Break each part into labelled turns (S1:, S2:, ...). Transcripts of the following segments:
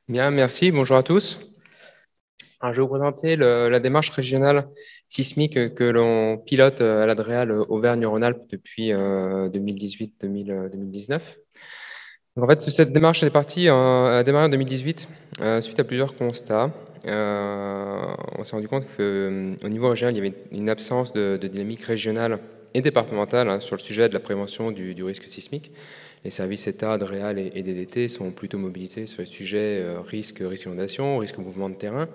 S1: Bien, merci. Bonjour à tous. Alors, je vais vous présenter la démarche régionale sismique que l'on pilote à l'Adréal Auvergne-Rhône-Alpes depuis 2018-2019. En fait, cette démarche est partie, a démarré en 2018 suite à plusieurs constats. On s'est rendu compte qu'au niveau régional, il y avait une absence de dynamique régionale et départementale sur le sujet de la prévention du risque sismique. Les services État, Adréal et DDT sont plutôt mobilisés sur les sujets risque inondation, risque mouvement de terrain,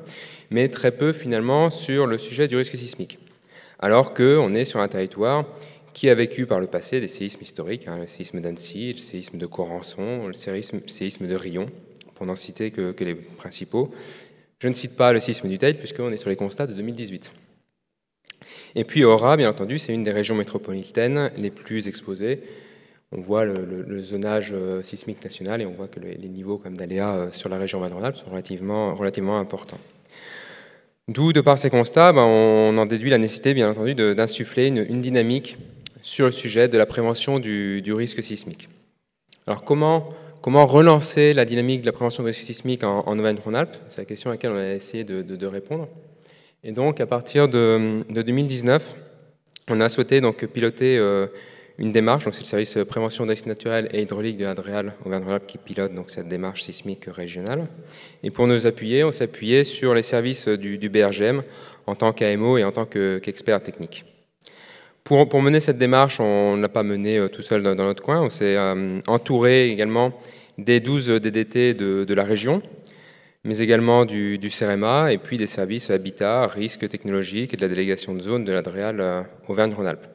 S1: mais très peu finalement sur le sujet du risque sismique. Alors qu'on est sur un territoire qui a vécu par le passé des séismes historiques, le séisme d'Annecy, le séisme de Corançon, le séisme de Rion, pour n'en citer que les principaux. Je ne cite pas le séisme du Teil, puisqu'on est sur les constats de 2018. Et puis Aura, bien entendu, c'est une des régions métropolitaines les plus exposées. On voit le zonage sismique national et on voit que les niveaux d'aléas sur la région Auvergne-Rhône-Alpes sont relativement importants. D'où, de par ces constats, on en déduit la nécessité, bien entendu, d'insuffler une dynamique sur le sujet de la prévention du risque sismique. Alors, comment relancer la dynamique de la prévention du risque sismique en Auvergne-Rhône-Alpes? C'est la question à laquelle on a essayé de répondre. Et donc, à partir de 2019, on a souhaité donc piloter une démarche, donc c'est le service prévention des risques naturels et hydrauliques de l'Adréal Auvergne-Rhône-Alpes qui pilote donc cette démarche sismique régionale. Et pour nous appuyer, on s'appuyait sur les services du BRGM en tant qu'AMO et en tant qu'expert technique. Pour mener cette démarche, on ne l'a pas menée tout seul dans notre coin, on s'est entouré également des 12 DDT de la région, mais également du CEREMA et puis des services habitat, risques technologiques et de la délégation de zone de l'Adréal Auvergne-Rhône-Alpes.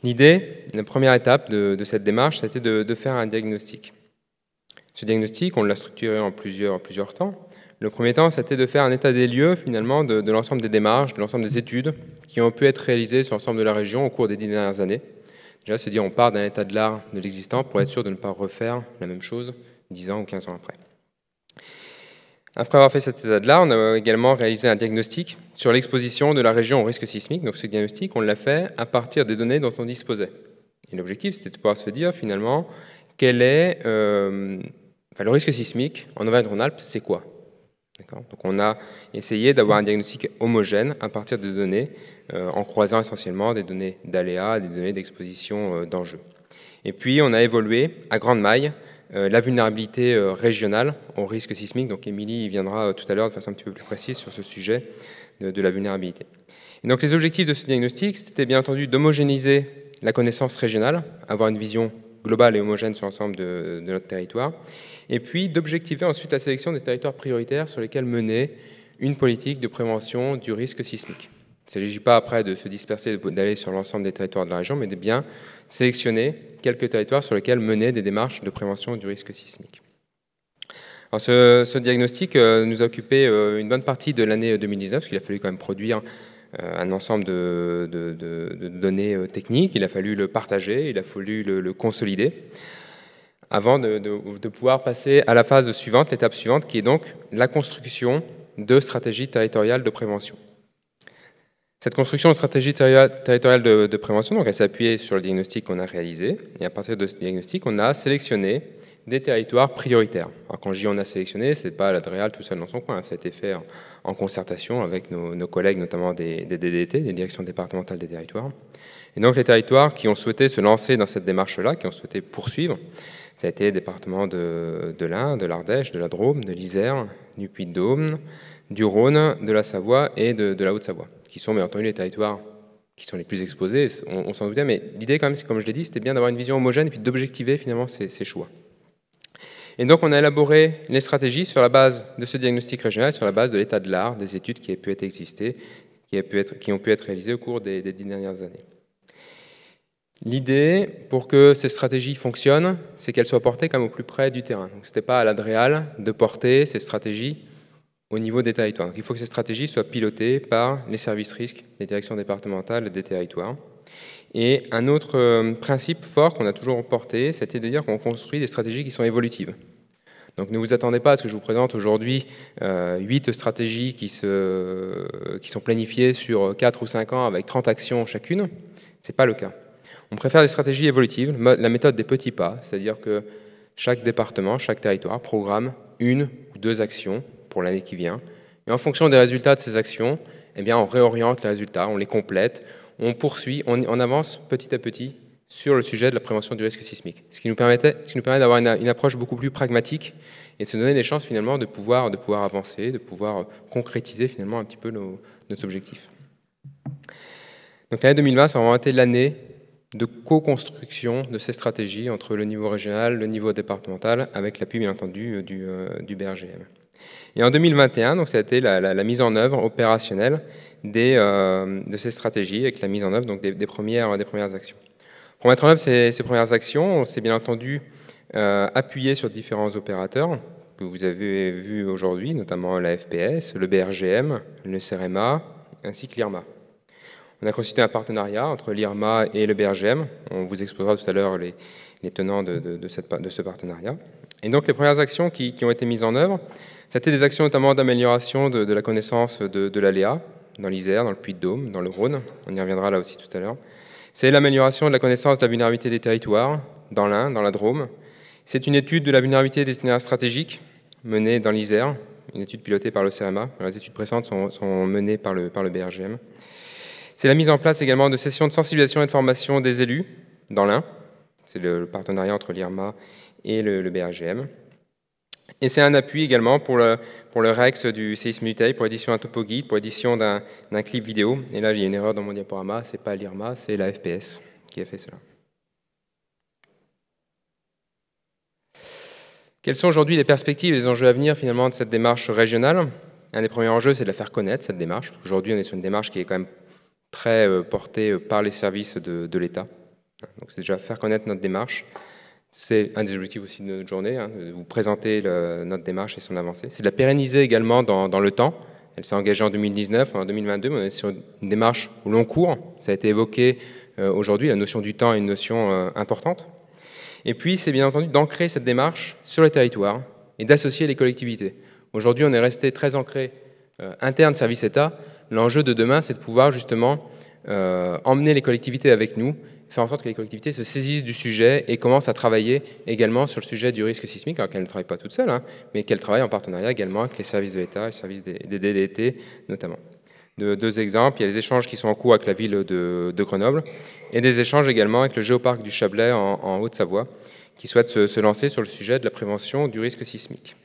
S1: L'idée, la première étape de cette démarche, c'était de faire un diagnostic. Ce diagnostic, on l'a structuré en plusieurs temps. Le premier temps, c'était de faire un état des lieux, finalement, de l'ensemble des démarches, de l'ensemble des études qui ont pu être réalisées sur l'ensemble de la région au cours des 10 dernières années. Déjà, se dire, on part d'un état de l'art de l'existant pour être sûr de ne pas refaire la même chose 10 ans ou 15 ans après. Après avoir fait cet état de l'art, on a également réalisé un diagnostic sur l'exposition de la région au risque sismique. Donc ce diagnostic, on l'a fait à partir des données dont on disposait. Et l'objectif, c'était de pouvoir se dire finalement quel est le risque sismique en Auvergne-Rhône-Alpes, c'est quoi? Donc on a essayé d'avoir un diagnostic homogène à partir des données, en croisant essentiellement des données d'aléas, des données d'exposition d'enjeux. Et puis on a évolué à grande maille la vulnérabilité régionale au risque sismique. Donc Émilie viendra tout à l'heure de façon un petit peu plus précise sur ce sujet de la vulnérabilité. Et donc les objectifs de ce diagnostic, c'était bien entendu d'homogénéiser la connaissance régionale, avoir une vision globale et homogène sur l'ensemble de notre territoire, et puis d'objectiver ensuite la sélection des territoires prioritaires sur lesquels mener une politique de prévention du risque sismique. Il ne s'agit pas après de se disperser, d'aller sur l'ensemble des territoires de la région, mais de bien sélectionner quelques territoires sur lesquels mener des démarches de prévention du risque sismique. Alors ce diagnostic nous a occupé une bonne partie de l'année 2019, parce qu'il a fallu quand même produire un ensemble de données techniques, il a fallu le partager, il a fallu le consolider, avant de pouvoir passer à la phase suivante, l'étape suivante, qui est donc la construction de stratégies territoriales de prévention. Cette construction de stratégie territoriale de prévention, donc elle s'est appuyée sur le diagnostic qu'on a réalisé, et à partir de ce diagnostic, on a sélectionné des territoires prioritaires. Alors quand je dis on a sélectionné, ce n'est pas l'Adréal tout seul dans son coin, ça a été fait en concertation avec nos collègues, notamment des DDT, des directions départementales des territoires. Et donc les territoires qui ont souhaité se lancer dans cette démarche-là, qui ont souhaité poursuivre, ça a été les départements de l'Ain, de l'Ardèche, de la Drôme, de l'Isère, du Puy-de-Dôme, du Rhône, de la Savoie et de la Haute-Savoie, qui sont bien entendu les territoires qui sont les plus exposés, on s'en doutait, mais l'idée quand même, comme je l'ai dit, c'était bien d'avoir une vision homogène et puis d'objectiver finalement ces choix. Et donc on a élaboré les stratégies sur la base de ce diagnostic régional, sur la base de l'état de l'art, des études qui ont pu être réalisées au cours des 10 dernières années. L'idée, pour que ces stratégies fonctionnent, c'est qu'elles soient portées comme au plus près du terrain. Donc ce n'était pas à l'Adréal de porter ces stratégies au niveau des territoires. Donc, il faut que ces stratégies soient pilotées par les services risques des directions départementales des territoires. Et un autre principe fort qu'on a toujours porté, c'était de dire qu'on construit des stratégies qui sont évolutives. Donc ne vous attendez pas à ce que je vous présente aujourd'hui 8 stratégies qui sont planifiées sur 4 ou 5 ans avec 30 actions chacune. Ce n'est pas le cas. On préfère des stratégies évolutives, la méthode des petits pas, c'est-à-dire que chaque département, chaque territoire programme 1 ou 2 actions pour l'année qui vient. Et en fonction des résultats de ces actions, eh bien, on réoriente les résultats, on les complète, on poursuit, on avance petit à petit sur le sujet de la prévention du risque sismique. Ce qui nous permet d'avoir une approche beaucoup plus pragmatique et de se donner les chances finalement de pouvoir avancer, de pouvoir concrétiser finalement un petit peu nos objectifs. Donc l'année 2020, ça a vraiment été l'année de co-construction de ces stratégies entre le niveau régional, le niveau départemental, avec l'appui bien entendu du BRGM. Et en 2021, donc, ça a été la mise en œuvre opérationnelle de ces stratégies, avec la mise en œuvre donc, des premières actions. Pour mettre en œuvre ces premières actions, on s'est bien entendu appuyé sur différents opérateurs que vous avez vus aujourd'hui, notamment la FPS, le BRGM, le CEREMA, ainsi que l'IRMA. On a constitué un partenariat entre l'IRMA et le BRGM. On vous exposera tout à l'heure les tenants de ce partenariat. Et donc les premières actions qui ont été mises en œuvre, c'était des actions notamment d'amélioration de la connaissance de l'aléa, dans l'Isère, dans le Puy-de-Dôme, dans le Rhône. On y reviendra là aussi tout à l'heure. C'est l'amélioration de la connaissance de la vulnérabilité des territoires, dans l'Ain, dans la Drôme. C'est une étude de la vulnérabilité des itinéraires stratégiques menée dans l'Isère, une étude pilotée par le CEREMA. Les études précédentes sont menées par le BRGM. C'est la mise en place également de sessions de sensibilisation et de formation des élus dans l'Ain. C'est le partenariat entre l'IRMA et le BRGM. Et c'est un appui également pour le REX du séisme du Teil, pour l'édition d'un topo guide, pour l'édition d'un clip vidéo. Et là, j'ai une erreur dans mon diaporama, ce n'est pas l'IRMA, c'est la FPS qui a fait cela. Quelles sont aujourd'hui les perspectives et les enjeux à venir finalement de cette démarche régionale? Un des premiers enjeux, c'est de la faire connaître, cette démarche. Aujourd'hui, on est sur une démarche qui est quand même très portée par les services de l'État. Donc c'est déjà faire connaître notre démarche. C'est un des objectifs aussi de notre journée, de vous présenter notre démarche et son avancée. C'est de la pérenniser également dans le temps. Elle s'est engagée en 2019, en 2022, mais on est sur une démarche au long cours. Ça a été évoqué aujourd'hui, la notion du temps est une notion importante. Et puis, c'est bien entendu d'ancrer cette démarche sur les territoires et d'associer les collectivités. Aujourd'hui, on est resté très ancré interne service État. L'enjeu de demain, c'est de pouvoir justement emmener les collectivités avec nous, faire en sorte que les collectivités se saisissent du sujet et commencent à travailler également sur le sujet du risque sismique, alors qu'elles ne travaillent pas toutes seules, mais qu'elles travaillent en partenariat également avec les services de l'État, les services des DDT notamment. Deux exemples, il y a les échanges qui sont en cours avec la ville de Grenoble et des échanges également avec le Géoparc du Chablais en Haute-Savoie qui souhaitent se lancer sur le sujet de la prévention du risque sismique.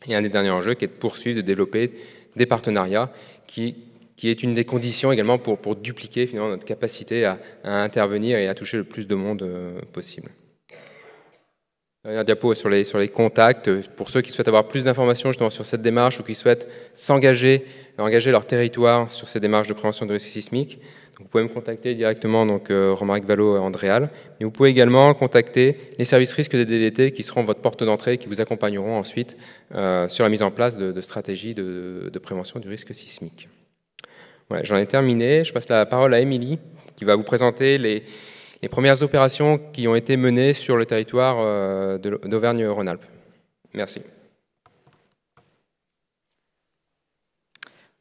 S1: Et un des derniers enjeux qui est de poursuivre, de développer des partenariats qui est une des conditions également pour dupliquer finalement notre capacité à intervenir et à toucher le plus de monde possible. Dernière diapo sur les contacts. Pour ceux qui souhaitent avoir plus d'informations justement sur cette démarche ou qui souhaitent engager leur territoire sur ces démarches de prévention du risque sismique, donc vous pouvez me contacter directement, donc Romaric Vallot Andréal, mais vous pouvez également contacter les services risques des DDT qui seront votre porte d'entrée et qui vous accompagneront ensuite sur la mise en place de stratégies de prévention du risque sismique. Voilà, j'en ai terminé. Je passe la parole à Émilie, qui va vous présenter les premières opérations qui ont été menées sur le territoire d'Auvergne-Rhône-Alpes. Merci.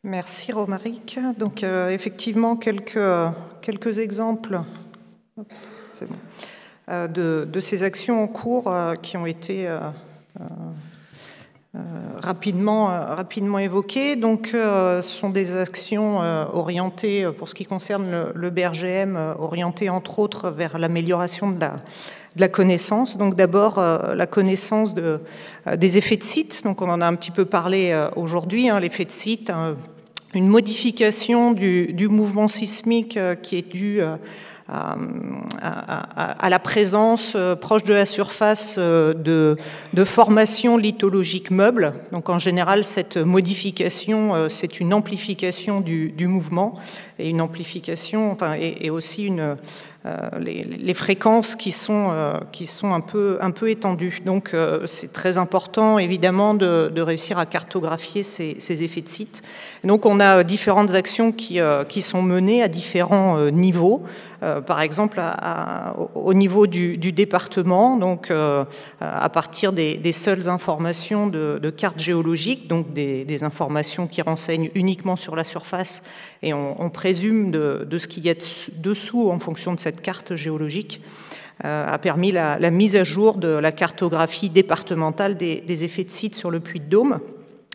S2: Merci Romaric. Donc effectivement, quelques exemples de ces actions en cours qui ont été rapidement évoquées. Donc, ce sont des actions orientées, pour ce qui concerne le BRGM, orientées entre autres vers l'amélioration de la connaissance. Donc, d'abord, la connaissance des effets de site. Donc, on en a un petit peu parlé aujourd'hui. L'effet de site, une modification du mouvement sismique qui est due à la présence proche de la surface de formations lithologiques meubles. Donc en général, cette modification, c'est une amplification du mouvement et une amplification, et aussi les fréquences qui sont un peu étendues. Donc c'est très important évidemment de réussir à cartographier ces effets de site. Donc on a différentes actions qui sont menées à différents niveaux. Par exemple au niveau du département, donc à partir des seules informations de cartes géologiques, donc des informations qui renseignent uniquement sur la surface, et on présume de ce qu'il y a dessous en fonction de cette carte géologique. a permis la mise à jour de la cartographie départementale des effets de site sur le Puy-de-Dôme.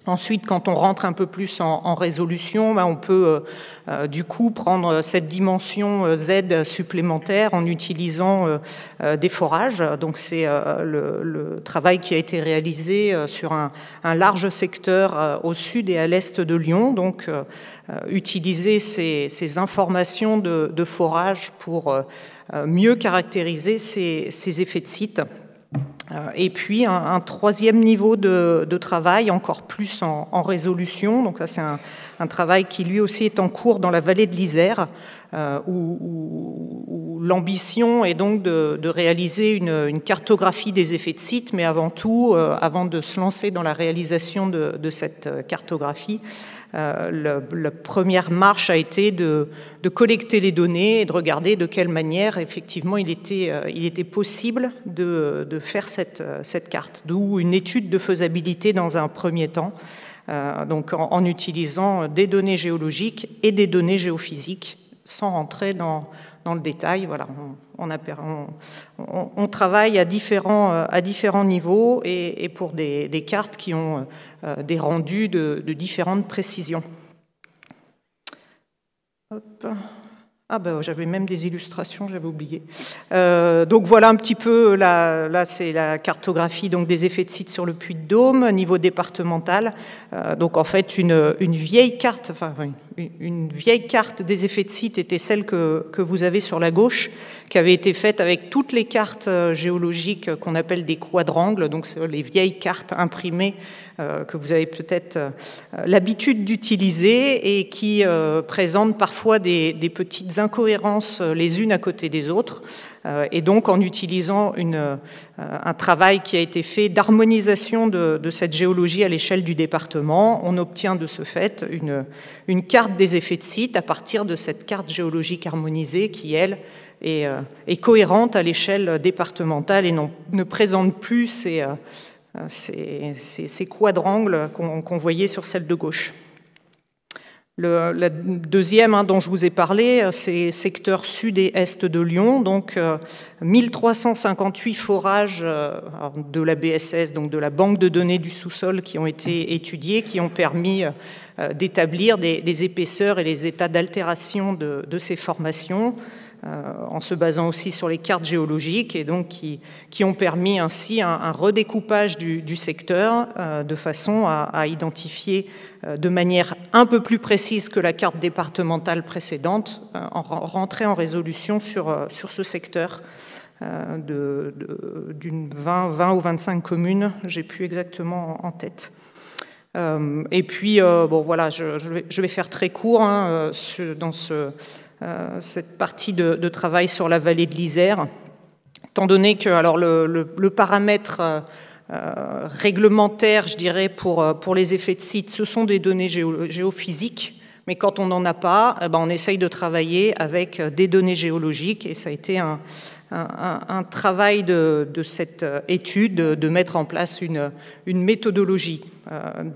S2: Ensuite, quand on rentre un peu plus en résolution, on peut du coup prendre cette dimension Z supplémentaire en utilisant des forages. Donc c'est le travail qui a été réalisé sur un large secteur au sud et à l'est de Lyon. Donc utiliser ces informations de forage pour mieux caractériser ces effets de site. Et puis un troisième niveau de travail, encore plus en résolution. Donc ça, c'est un travail qui lui aussi est en cours dans la vallée de l'Isère, où l'ambition est donc de réaliser une cartographie des effets de site, mais avant tout, avant de se lancer dans la réalisation de cette cartographie, la première marche a été de collecter les données et de regarder de quelle manière, effectivement, il était possible de faire cette carte. D'où une étude de faisabilité dans un premier temps, donc en utilisant des données géologiques et des données géophysiques, sans rentrer dans le détail. Voilà, on travaille à différents niveaux et pour des cartes qui ont des rendus de différentes précisions. Hop. Ah ben j'avais même des illustrations, j'avais oublié. Donc voilà un petit peu, là c'est la cartographie donc, des effets de site sur le Puy-de-Dôme, niveau départemental. Donc en fait une vieille carte, enfin une vieille carte des effets de site était celle que vous avez sur la gauche, qui avait été faite avec toutes les cartes géologiques qu'on appelle des quadrangles, donc c'est les vieilles cartes imprimées que vous avez peut-être l'habitude d'utiliser et qui présentent parfois des petites incohérences les unes à côté des autres. Et donc en utilisant un travail qui a été fait d'harmonisation de cette géologie à l'échelle du département, on obtient de ce fait une carte des effets de site à partir de cette carte géologique harmonisée qui, elle, est cohérente à l'échelle départementale et ne présente plus ces quadrangles qu'on voyait sur celle de gauche. La deuxième dont je vous ai parlé, c'est secteur sud et est de Lyon, donc 1358 forages de la BSS, donc de la banque de données du sous-sol qui ont été étudiés, qui ont permis d'établir des épaisseurs et les états d'altération de ces formations, en se basant aussi sur les cartes géologiques et donc qui ont permis ainsi un redécoupage du secteur de façon à identifier de manière un peu plus précise que la carte départementale précédente, rentrer en résolution sur ce secteur d'une 20 ou 25 communes, j'ai plus exactement en tête. Et puis, bon voilà, je vais faire très court dans cette partie de travail sur la vallée de l'Isère, étant donné que alors, le paramètre réglementaire, je dirais, pour les effets de site, ce sont des données géophysiques, mais quand on n'en a pas, on essaye de travailler avec des données géologiques, et ça a été un travail de cette étude de mettre en place une méthodologie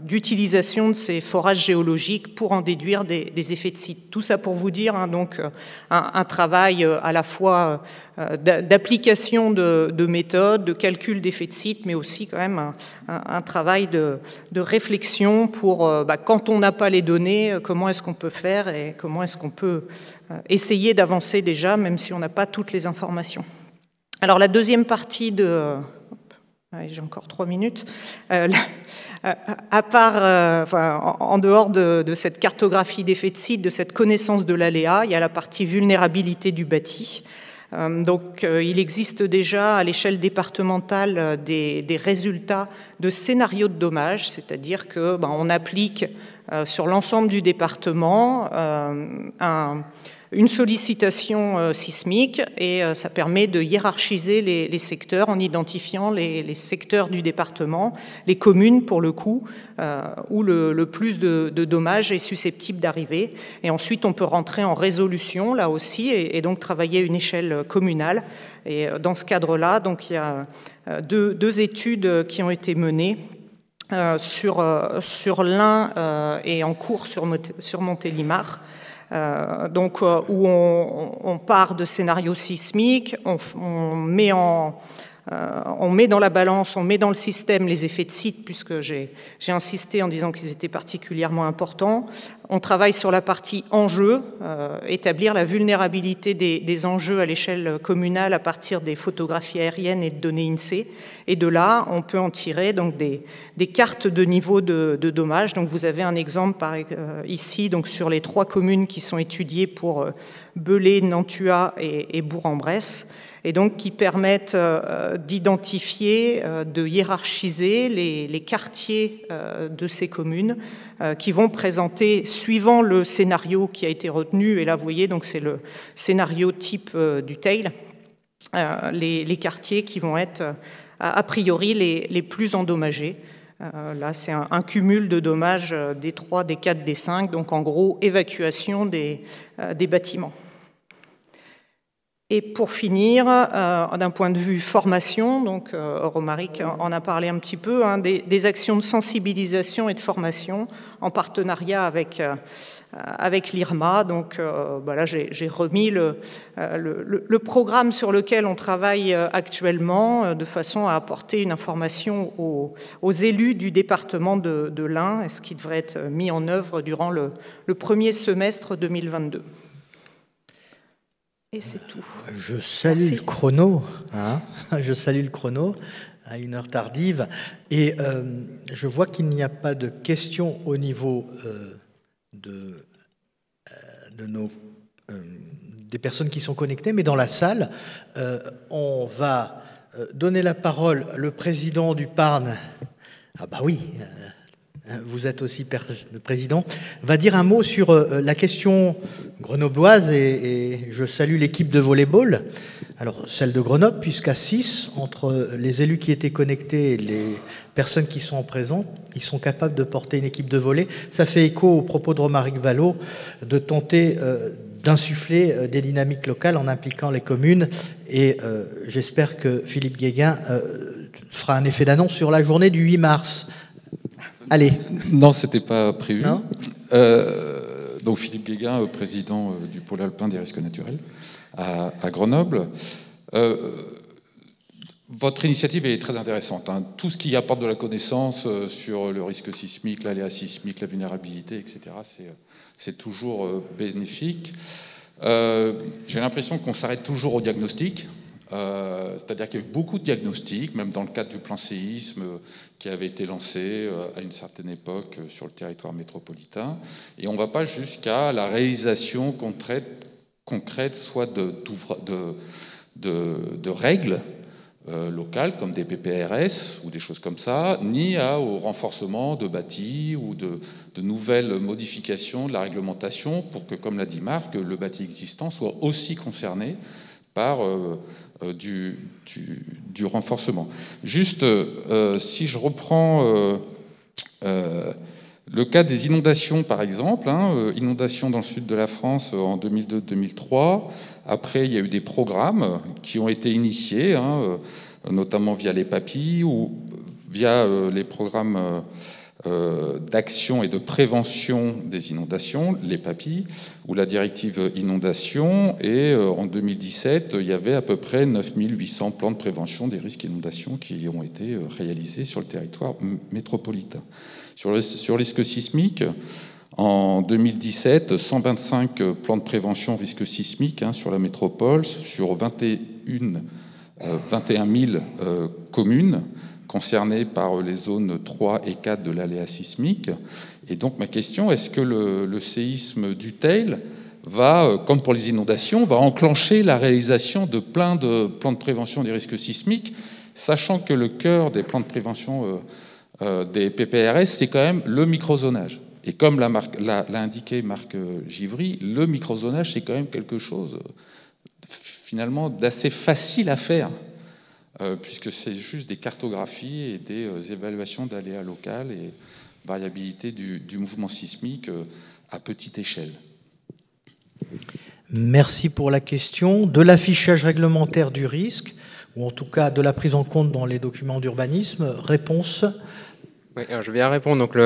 S2: d'utilisation de ces forages géologiques pour en déduire des effets de site. Tout ça pour vous dire donc un travail à la fois d'application de méthodes, de calcul d'effets de site, mais aussi quand même un travail de réflexion pour quand on n'a pas les données, comment est-ce qu'on peut faire et comment est-ce qu'on peut essayer d'avancer déjà, même si on n'a pas toutes les informations. Alors la deuxième partie j'ai encore 3 minutes. À part, en dehors de cette cartographie d'effets de site, de cette connaissance de l'aléa, il y a la partie vulnérabilité du bâti. Donc, il existe déjà à l'échelle départementale des résultats de scénarios de dommages, c'est-à-dire que on applique sur l'ensemble du département une sollicitation sismique et ça permet de hiérarchiser les secteurs en identifiant les secteurs du département, les communes pour le coup, où le plus de dommages est susceptible d'arriver. Et ensuite, on peut rentrer en résolution là aussi et donc travailler à une échelle communale. Et dans ce cadre-là, donc il y a deux études qui ont été menées. Sur l'Ain et en cours sur Montélimar, où on part de scénarios sismiques, on met dans la balance, on met dans le système les effets de site, puisque j'ai insisté en disant qu'ils étaient particulièrement importants. On travaille sur la partie enjeux, établir la vulnérabilité des enjeux à l'échelle communale à partir des photographies aériennes et de données INSEE. Et de là, on peut en tirer donc des cartes de niveau de dommages. Donc vous avez un exemple ici donc sur les 3 communes qui sont étudiées pour Belay, Nantua et Bourg-en-Bresse, et donc qui permettent d'identifier, de hiérarchiser les quartiers de ces communes qui vont présenter, suivant le scénario qui a été retenu, et là vous voyez, donc c'est le scénario type du TAIL, les quartiers qui vont être a priori les plus endommagés. Là, c'est un cumul de dommages des 3, des 4, des 5, donc en gros, évacuation des bâtiments. Et pour finir, d'un point de vue formation, donc Romaric en a parlé un petit peu, des actions de sensibilisation et de formation en partenariat avec l'IRMA. Donc là, j'ai remis le programme sur lequel on travaille actuellement de façon à apporter une information aux élus du département de l'Ain, ce qui devrait être mis en œuvre durant le premier semestre 2022. Et c'est tout.
S3: Je salue le chrono, je salue le chrono à une heure tardive. Et je vois qu'il n'y a pas de questions au niveau des personnes qui sont connectées, mais dans la salle, on va donner la parole. Le président du Parn, ah bah oui, vous êtes aussi le président, va dire un mot sur la question grenobloise, et je salue l'équipe de volleyball, alors celle de Grenoble, puisqu'à 6, entre les élus qui étaient connectés et les personnes qui sont en présence, ils sont capables de porter une équipe de volley. Ça fait écho aux propos de Romaric Vallot de tenter d'insuffler des dynamiques locales en impliquant les communes, et j'espère que Philippe Guéguin fera un effet d'annonce sur la journée du 8 mars. Allez.
S4: Non, c'était pas prévu.
S3: Non.
S4: Donc Philippe Guéguin, président du pôle alpin des risques naturels à Grenoble. Votre initiative est très intéressante. Tout ce qui apporte de la connaissance sur le risque sismique, l'aléa sismique, la vulnérabilité, etc., c'est toujours bénéfique. J'ai l'impression qu'on s'arrête toujours au diagnostic. C'est-à-dire qu'il y a eu beaucoup de diagnostics, même dans le cadre du plan séisme qui avait été lancé à une certaine époque sur le territoire métropolitain. Et on ne va pas jusqu'à la réalisation concrète soit de règles locales, comme des PPRS ou des choses comme ça, ni au renforcement de bâtis ou de nouvelles modifications de la réglementation pour que, comme l'a dit Marc, le bâti existant soit aussi concerné par du renforcement. Juste, si je reprends le cas des inondations, par exemple, inondations dans le sud de la France en 2002-2003. Après, il y a eu des programmes qui ont été initiés, notamment via les PAPI ou via les programmes d'action et de prévention des inondations, les PAPI, ou la directive inondation. Et en 2017, il y avait à peu près 9800 plans de prévention des risques inondations qui ont été réalisés sur le territoire métropolitain. Sur le risque sismique, en 2017, 125 plans de prévention risque sismique sur la métropole, sur 21 000 communes concernés par les zones 3 et 4 de l'aléa sismique. Et donc ma question, est-ce que le séisme du TAIL va, comme pour les inondations, va enclencher la réalisation de plein de plans de prévention des risques sismiques, sachant que le cœur des plans de prévention des PPRS, c'est quand même le microzonage. Et comme l'a indiqué Marc Givry, le microzonage, c'est quand même quelque chose finalement d'assez facile à faire, puisque c'est juste des cartographies et des évaluations d'aléas locales et variabilité du mouvement sismique à petite échelle.
S3: Merci pour la question. De l'affichage réglementaire du risque, ou en tout cas de la prise en compte dans les documents d'urbanisme, réponse.
S1: Oui, alors je vais y répondre. Donc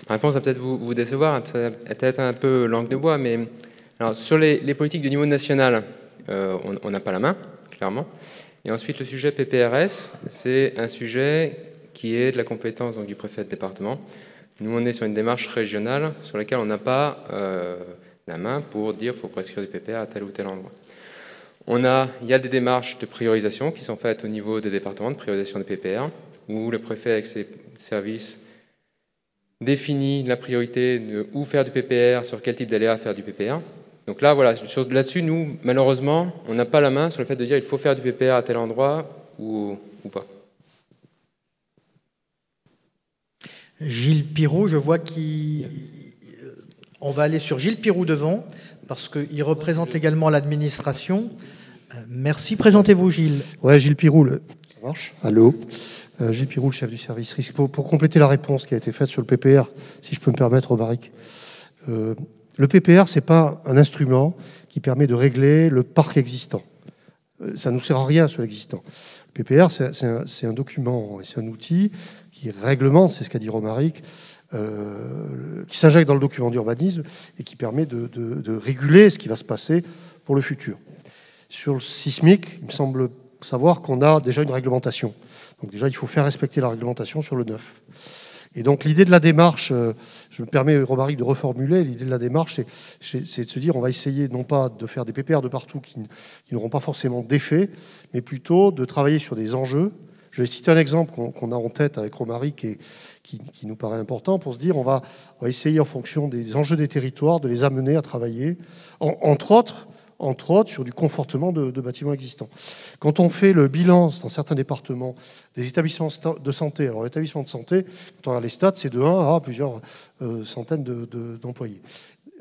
S1: La réponse va peut-être vous décevoir, peut-être un peu langue de bois, mais alors, sur les politiques de niveau national, on n'a pas la main, clairement. Et ensuite, le sujet PPRS, c'est un sujet qui est de la compétence donc, du préfet de département. Nous, on est sur une démarche régionale sur laquelle on n'a pas la main pour dire qu'il faut prescrire du PPR à tel ou tel endroit. Il y a des démarches de priorisation qui sont faites au niveau des départements, de priorisation des PPR, où le préfet, avec ses services, définit la priorité de où faire du PPR, sur quel type d'aléa faire du PPR. Donc là, voilà, là-dessus, nous, malheureusement, on n'a pas la main sur le fait de dire il faut faire du PPR à tel endroit ou pas.
S3: Gilles Pirou, je vois on va aller sur Gilles Pirou devant, parce qu'il représente également l'administration. Merci. Présentez-vous, Gilles.
S5: Ouais, Gilles Pirou. Ça marche ? Allô ? Gilles Pirou, le chef du service risque. Pour compléter la réponse qui a été faite sur le PPR, si je peux me permettre, Romaric. Le PPR, ce n'est pas un instrument qui permet de régler le parc existant. Ça ne nous sert à rien sur l'existant. Le PPR, c'est un document, c'est un outil qui réglemente, c'est ce qu'a dit Romaric, qui s'injecte dans le document d'urbanisme et qui permet de réguler ce qui va se passer pour le futur. Sur le sismique, il me semble savoir qu'on a déjà une réglementation. Donc déjà, il faut faire respecter la réglementation sur le neuf. Et donc l'idée de la démarche, je me permets, Romaric, de reformuler, l'idée de la démarche, c'est de se dire on va essayer non pas de faire des PPR de partout qui n'auront pas forcément d'effet, mais plutôt de travailler sur des enjeux. Je vais citer un exemple qu'on a en tête avec Romaric et qui nous paraît important pour se dire on va essayer en fonction des enjeux des territoires de les amener à travailler, entre autres sur du confortement de bâtiments existants. Quand on fait le bilan dans certains départements des établissements de santé, alors l'établissement de santé, quand on regarde les stats, c'est de 1 à plusieurs centaines d'employés.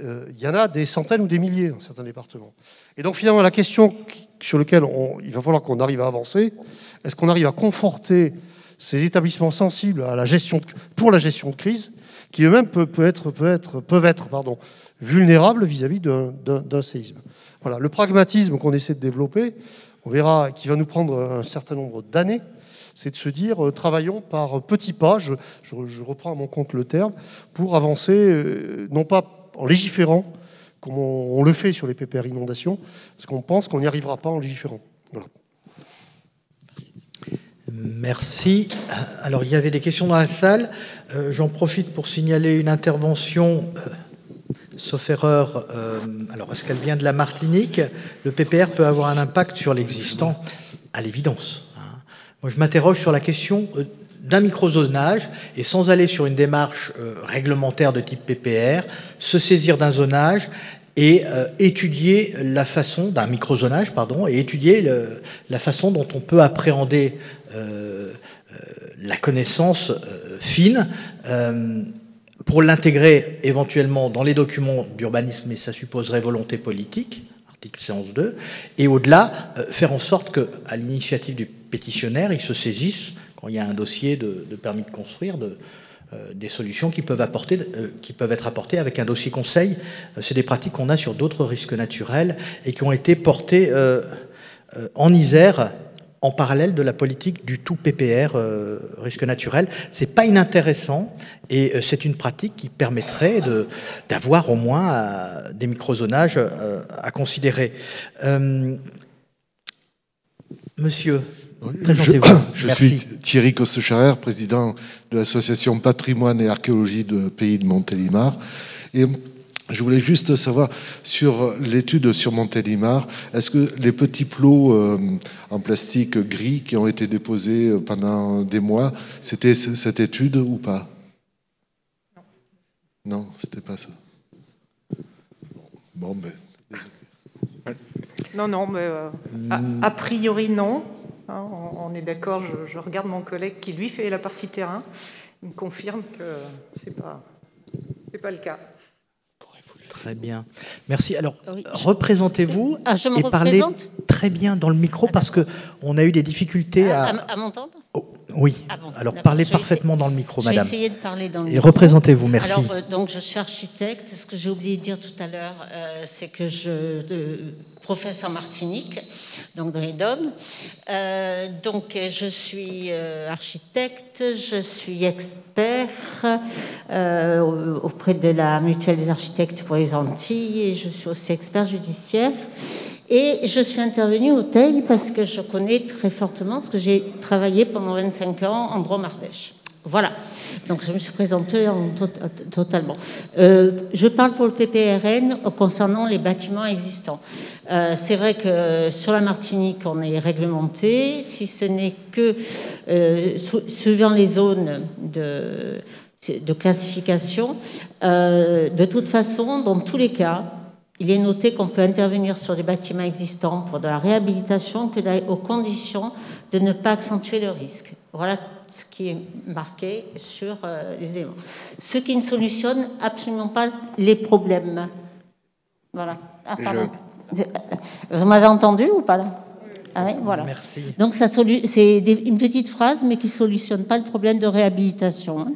S5: Il y en a des centaines ou des milliers dans certains départements. Et donc finalement, la question sur laquelle il va falloir qu'on arrive à avancer, est-ce qu'on arrive à conforter ces établissements sensibles à pour la gestion de crise, qui eux-mêmes peuvent être vulnérables vis-à-vis d'un séisme. Voilà, le pragmatisme qu'on essaie de développer, on verra, qui va nous prendre un certain nombre d'années, c'est de se dire, travaillons par petits pas, je reprends à mon compte le terme, pour avancer, non pas en légiférant, comme on le fait sur les PPR inondations, parce qu'on pense qu'on n'y arrivera pas en légiférant. Voilà.
S3: Merci. Alors, il y avait des questions dans la salle. J'en profite pour signaler une intervention, sauf erreur. Alors, est-ce qu'elle vient de la Martinique ? Le PPR peut avoir un impact sur l'existant, à l'évidence. Moi, je m'interroge sur la question d'un microzonage et sans aller sur une démarche réglementaire de type PPR, se saisir d'un zonage et étudier la façon d'un microzonage, et étudier la façon dont on peut appréhender la connaissance fine pour l'intégrer éventuellement dans les documents d'urbanisme, mais ça supposerait volonté politique, article 111.2, et au-delà, faire en sorte qu'à l'initiative du pétitionnaire, il se saisisse, quand il y a un dossier de permis de construire, des solutions qui peuvent être apportées avec un dossier conseil. C'est des pratiques qu'on a sur d'autres risques naturels et qui ont été portées en Isère en parallèle de la politique du tout PPR, risque naturel. C'est pas inintéressant et c'est une pratique qui permettrait d'avoir au moins des microzonages à considérer. Monsieur, oui, présentez-vous.
S6: Je suis Thierry Costecharer, président de l'association Patrimoine et Archéologie de Pays de Montélimar. Et je voulais juste savoir, sur l'étude sur Montélimar, est-ce que les petits plots en plastique gris qui ont été déposés pendant des mois, c'était cette étude ou pas? Non, c'était pas ça. Bon, ben...
S2: Non, mais a priori, non. Hein, on est d'accord, je regarde mon collègue qui, lui, fait la partie terrain. Il me confirme que c'est pas le cas.
S3: Très bien. Merci. Alors, oui, représentez-vous
S7: et
S3: parlez très bien dans le micro parce qu'on a eu des difficultés
S7: à m'entendre.
S3: Oui. Ah bon, alors, parlez parfaitement dans le micro, madame.
S7: Je vais essayer de parler dans le micro.
S3: Et représentez-vous, merci.
S7: Alors, donc, je suis architecte. Ce que j'ai oublié de dire tout à l'heure, c'est que je professe en Martinique, donc dans les DOM. Donc, je suis architecte, je suis expert auprès de la Mutuelle des architectes pour les Antilles, et je suis aussi expert judiciaire. Et je suis intervenue au Teil parce que je connais très fortement, parce que j'ai travaillé pendant 25 ans en droit Ardèche. Voilà, donc je me suis présentée totalement. Je parle pour le PPRN concernant les bâtiments existants. C'est vrai que sur la Martinique, on est réglementé, si ce n'est que suivant les zones de classification. De toute façon, dans tous les cas, il est noté qu'on peut intervenir sur des bâtiments existants pour de la réhabilitation aux conditions de ne pas accentuer le risque. Voilà ce qui est marqué sur les éléments. Ce qui ne solutionne absolument pas les problèmes. Voilà. Ah, pardon. Vous m'avez entendu ou pas là? Ah oui, voilà.
S3: Merci.
S7: Donc c'est une petite phrase, mais qui ne solutionne pas le problème de réhabilitation. Hein.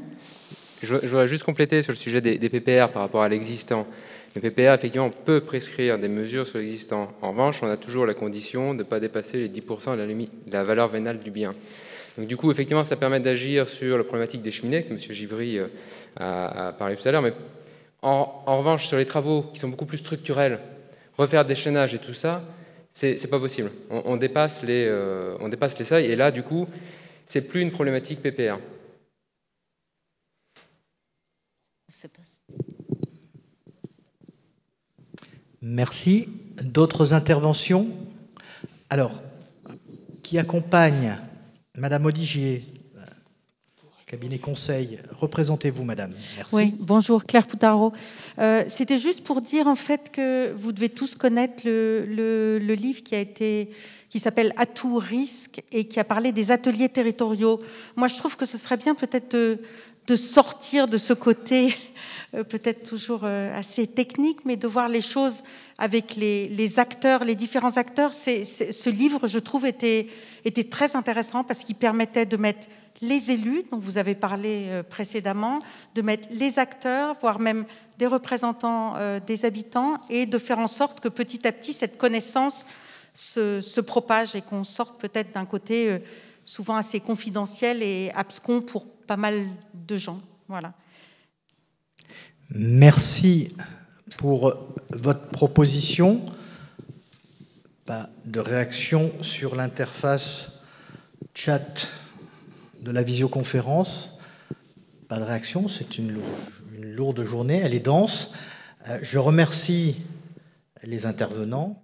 S1: Je voudrais juste compléter sur le sujet des PPR par rapport à l'existant. Le PPR, effectivement, on peut prescrire des mesures sur l'existant. En revanche, on a toujours la condition de ne pas dépasser les 10% de la valeur vénale du bien. Donc, du coup, effectivement, ça permet d'agir sur la problématique des cheminées, que M. Givry a parlé tout à l'heure. Mais en revanche, sur les travaux qui sont beaucoup plus structurels, refaire des chaînages et tout ça, c'est pas possible. On dépasse les seuils. Et là, du coup, c'est plus une problématique PPR.
S3: Merci. D'autres interventions? Alors, qui accompagne Madame Odigier, cabinet conseil? Représentez-vous, Madame. Merci.
S8: Oui, bonjour, Claire Poutaro. C'était juste pour dire, en fait, que vous devez tous connaître le livre qui s'appelle Atout risque et qui a parlé des ateliers territoriaux. Moi, je trouve que ce serait bien peut-être de sortir de ce côté peut-être toujours assez technique, mais de voir les choses avec les acteurs, les différents acteurs. Ce livre, je trouve, était très intéressant parce qu'il permettait de mettre les élus, dont vous avez parlé précédemment, de mettre les acteurs, voire même des représentants des habitants, et de faire en sorte que petit à petit, cette connaissance se propage et qu'on sorte peut-être d'un côté souvent assez confidentiel et abscon pour pas mal de gens. Voilà.
S3: Merci pour votre proposition. Pas de réaction sur l'interface chat de la visioconférence. Pas de réaction, c'est une lourde journée, elle est dense. Je remercie les intervenants.